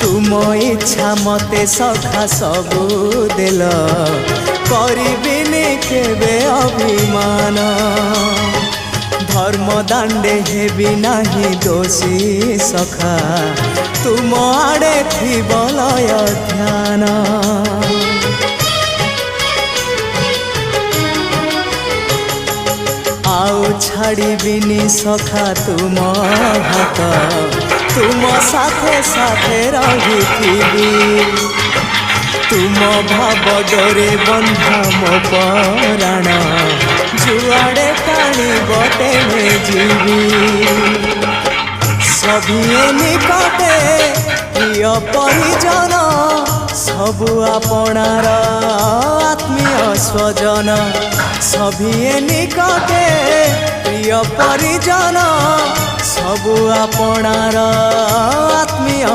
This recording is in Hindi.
तुम इच्छा मते सखा सबू देल करिबिनी केबे अभिमान धर्म दांडे हेबी नाही दोषी सखा तुम आड़े थी बलय ध्यान आउ छाड़िबिनी सखा तुम हाथ तुम साथे साथे रही तुम भाव डोरे बंधा मो पराण जुआड़े टाणी बतेने जीवी सभिए निकटे प्रिय परिजन सबु आपणार आत्मीय स्वजन सभिए निकटे प्रिय परिजन सबु आपणार आत्मीय